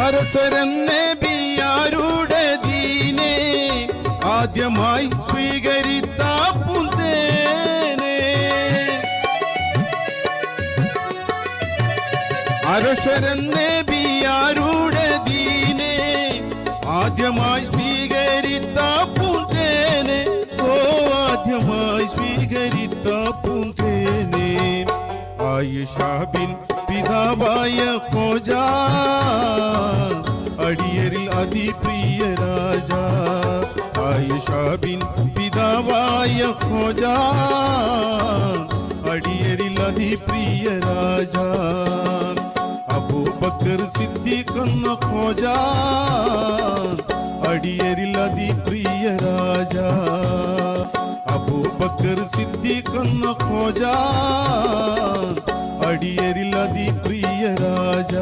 അരസരൻ നബിയാരുടെ ദീനെ ആദ്യമായി സ്വീകരിത്ത പൂന്തേനെ. അരസരൻ നബിയാരുടെ ദീനെ ആദ്യമായി സ്വീകരിത്ത പൂന്തേനെ. ഓ ആദ്യമായി സ്വീകരിത്ത പൂന്തേനെ. ആയിഷ ബിൻ പിതാവായ ഖോജാ അടിയരിൽ അതിപ്രിയ രാജ. ആയിഷ ബിൻ പിതാവായ ഖോജാ അടിയരിൽ അതിപ്രിയ രാജ. അബൂബക്കർ സിദ്ദീഖ് എന്ന ഖോജാ അടിയരിൽ അതിപ്രിയ രാജ. അബൂബക്കർ സിദ്ദീഖ് എന്ന ഖോജാ അടിയരിൽ അതിപ്രിയ രാജ.